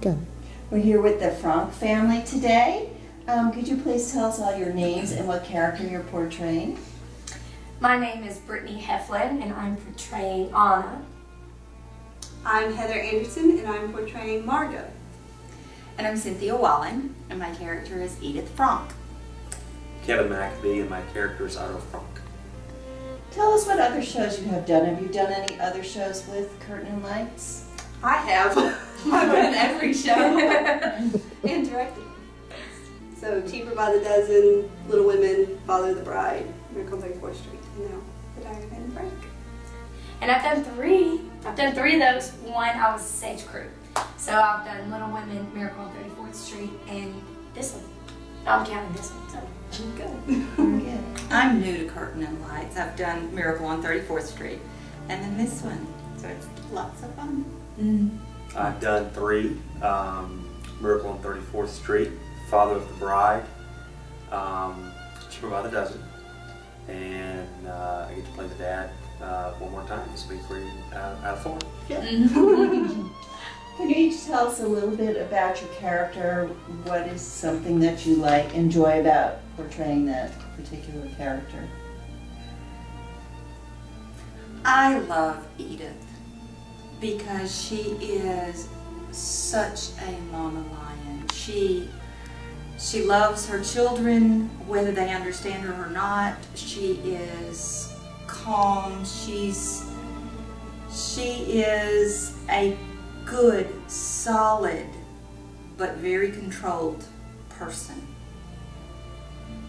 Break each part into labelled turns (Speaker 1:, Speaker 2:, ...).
Speaker 1: Go.
Speaker 2: We're here with the Frank family today. Could you please tell us all your names and what character you're portraying?
Speaker 3: My name is Brittany Heflin, and I'm portraying Anna.
Speaker 4: I'm Heather Anderson, and I'm portraying Margot.
Speaker 5: And I'm Cynthia Wallin, and my character is Edith Frank.
Speaker 6: Kevin McAbee, and my character is Otto Frank.
Speaker 2: Tell us what other shows you have done. Have you done any other shows with Curtain and Lights?
Speaker 4: I have. I've done every show and directed. So Cheaper by the Dozen, Little Women, Father of the Bride, Miracle on 34th Street, and now The Diary of Anne Frank.
Speaker 3: And I've done three. I've done three of those. One, I was stage crew. So I've done Little Women, Miracle on 34th Street, and this one. I'm counting this one, so I'm good.
Speaker 2: Good.
Speaker 5: I'm new to Curtain and Lights. I've done Miracle on 34th Street, and then this one. So it's lots of fun.
Speaker 6: I've done three, Miracle on 34th Street, Father of the Bride, Cheaper by the Dozen, and I get to play the dad one more time. This will be 3 out of 4.
Speaker 2: Yeah. Can you each tell us a little bit about your character? What is something that you enjoy about portraying that particular character?
Speaker 5: I love Edith because she is such a mama lion. She loves her children, whether they understand her or not. She is calm. She is a good, solid, but very controlled person.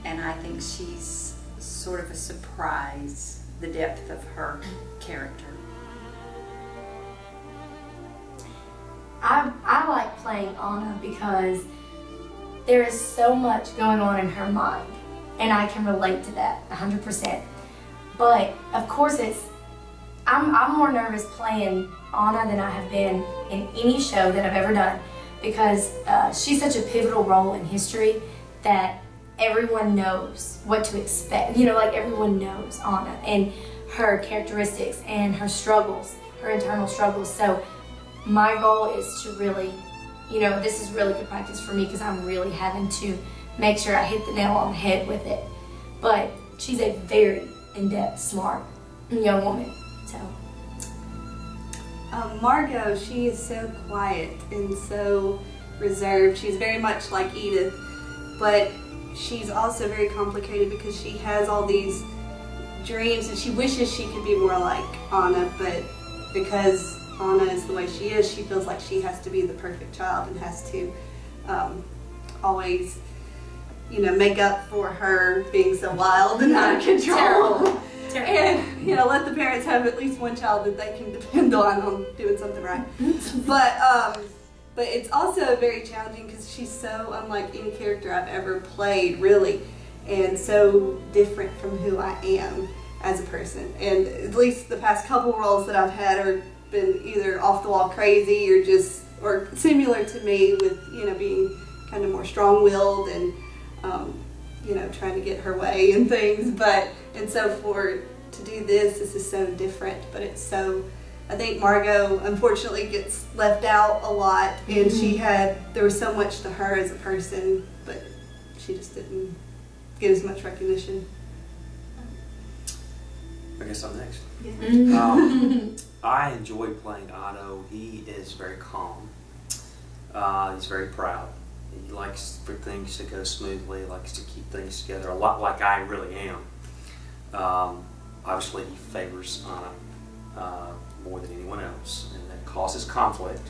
Speaker 5: And I think she's sort of a surprise, the depth of her character.
Speaker 3: I like playing Anna because there is so much going on in her mind, and I can relate to that 100%. But of course, I'm more nervous playing Anna than I have been in any show that I've ever done, because she's such a pivotal role in history that everyone knows what to expect. You know, like everyone knows Anna and her characteristics and her struggles, her internal struggles. So my goal is to really, this is really good practice for me because I'm really having to make sure I hit the nail on the head with it. But she's a very in-depth, smart young woman. So.
Speaker 4: Margot, she is so quiet and so reserved. She's very much like Edith, but she's also very complicated because she has all these dreams and she wishes she could be more like Anna, but because Anna is the way she is, she feels like she has to be the perfect child and has to always, make up for her being so wild and out of control.
Speaker 3: Terrible.
Speaker 4: And, let the parents have at least one child that they can depend on doing something right. But it's also very challenging because she's so unlike any character I've ever played, really, and so different from who I am as a person. And at least the past couple roles that I've had are been either off the wall crazy or similar to me with, being kind of more strong-willed and, trying to get her way and things. And so to do this is so different, but it's so, I think Margot unfortunately gets left out a lot, and there was so much to her as a person, but she just didn't get as much recognition.
Speaker 6: I guess I'm next.
Speaker 4: Yeah.
Speaker 6: I enjoy playing Otto. He is very calm. He's very proud. He likes for things to go smoothly. He likes to keep things together, a lot like I really am. Obviously, he favors Anna more than anyone else, and that causes conflict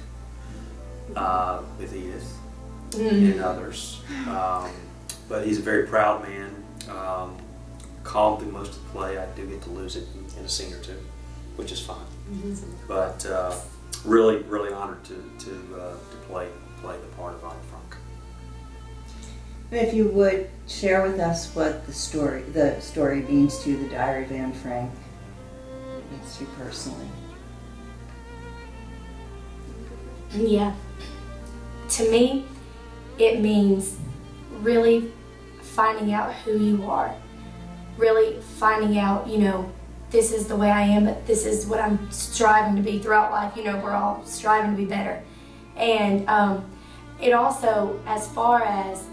Speaker 6: with Edith and others. But he's a very proud man. Calm through most of the play. I do get to lose it in a scene or two, which is fine. But really, really honored to play the part of Otto Frank.
Speaker 2: If you would share with us what the story means to you, the Diary of Anne Frank. It means to you personally.
Speaker 3: Yeah. To me, it means really finding out who you are. Really finding out, this is the way I am, but this is what I'm striving to be throughout life. We're all striving to be better. And it also, as far as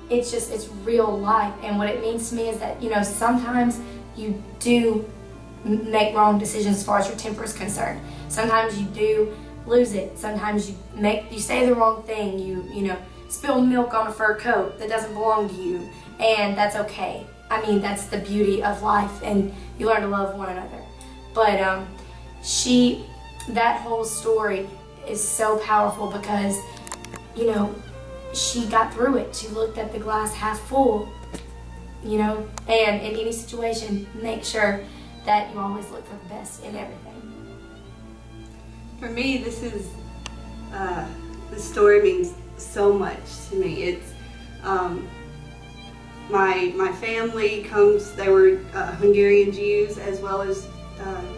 Speaker 3: it's real life, and what it means to me is that, you know, sometimes you do make wrong decisions as far as your temper is concerned. Sometimes you do lose it. Sometimes you say the wrong thing. You know, spill milk on a fur coat that doesn't belong to you, and that's okay. I mean, that's the beauty of life, and you learn to love one another. But that whole story is so powerful because, you know, she got through it. She looked at the glass half full, you know, and in any situation, make sure that you always look for the best in everything.
Speaker 4: For me, this story means so much to me. It's my family comes. They were Hungarian Jews as well as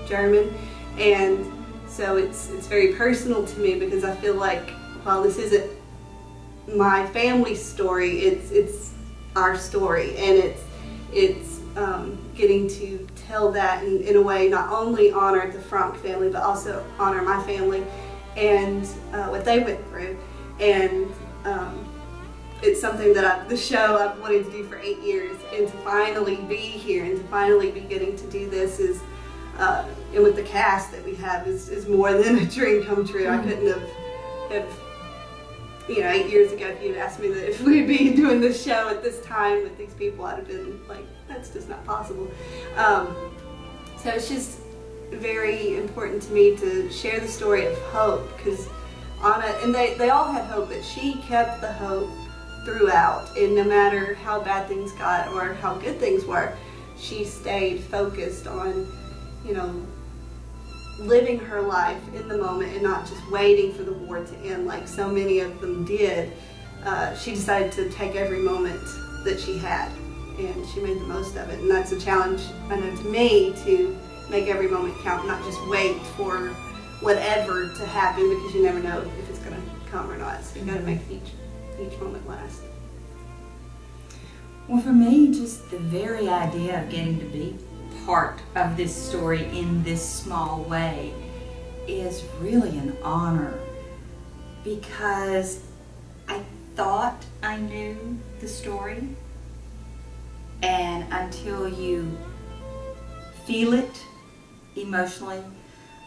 Speaker 4: German, and so it's very personal to me because I feel like while this isn't my family's story, it's our story, and it's getting to tell that in a way, not only honor the Frank family, but also honor my family and what they went through. And it's something that the show I've wanted to do for 8 years, and to finally be here and to finally be getting to do this is, and with the cast that we have is more than a dream come true. I couldn't have you know, 8 years ago, if you'd asked me that if we'd be doing this show at this time with these people, I'd have been like, that's just not possible. So it's just very important to me to share the story of hope, because Anna, and they all had hope, but she kept the hope throughout, and no matter how bad things got or how good things were, she stayed focused on, you know, living her life in the moment and not just waiting for the war to end like so many of them did. She decided to take every moment that she had, and she made the most of it. And that's a challenge, I know, to me, to make every moment count, not just wait for whatever to happen, because you never know if it's going to come or not. So you got to make each moment last.
Speaker 5: Well, for me, just the very idea of getting to be part of this story in this small way is really an honor, because I thought I knew the story, and until you feel it emotionally,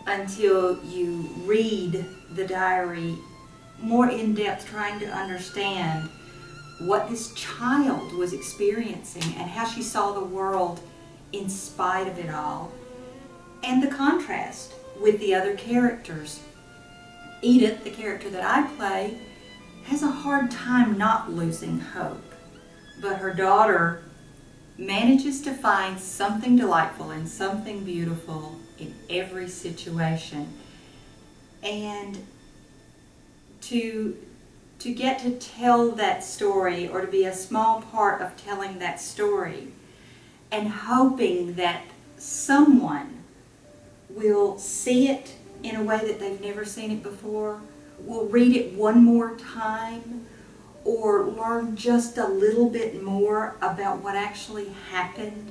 Speaker 5: until you read the diary more in depth, trying to understand what this child was experiencing and how she saw the world in spite of it all, and the contrast with the other characters. Edith, the character that I play, has a hard time not losing hope, but her daughter manages to find something delightful and something beautiful in every situation. And to get to tell that story, or to be a small part of telling that story, and hoping that someone will see it in a way that they've never seen it before, will read it one more time, or learn just a little bit more about what actually happened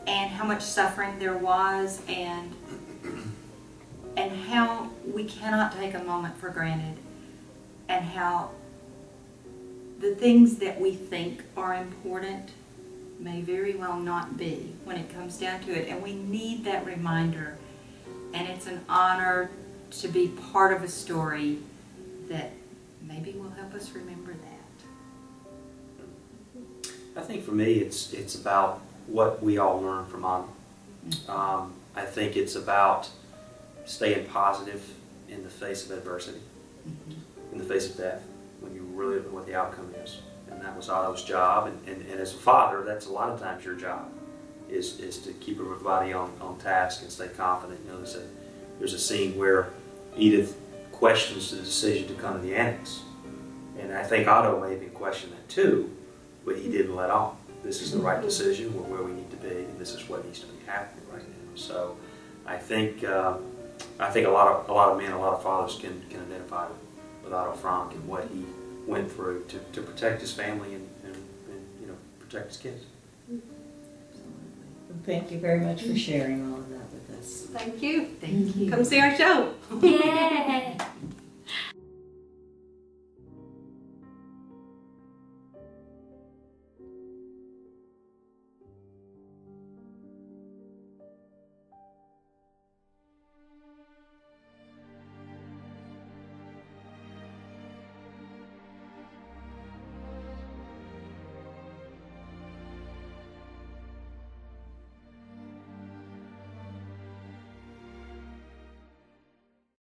Speaker 5: and how much suffering there was, and how we cannot take a moment for granted, and how the things that we think are important may very well not be when it comes down to it. And we need that reminder, and it's an honor to be part of a story that maybe will help us remember that.
Speaker 6: I think for me it's about what we all learn from Anna. I think it's about staying positive in the face of adversity, in the face of death, when you really don't know what the outcome is. And that was Otto's job, and as a father, that's a lot of times your job, is to keep everybody on task and stay confident. You know, there's a scene where Edith questions the decision to come to the annex, and I think Otto may have questioned that too, but he didn't let on. This is the right decision. We're where we need to be, and this is what needs to be happening right now. So I think a lot of men, a lot of fathers can identify with Otto Frank and what he went through to protect his family and you know, protect his kids.
Speaker 2: Thank you very much for sharing all of that with us.
Speaker 4: Thank you.
Speaker 5: Thank you.
Speaker 4: Come see our show.
Speaker 3: Yeah.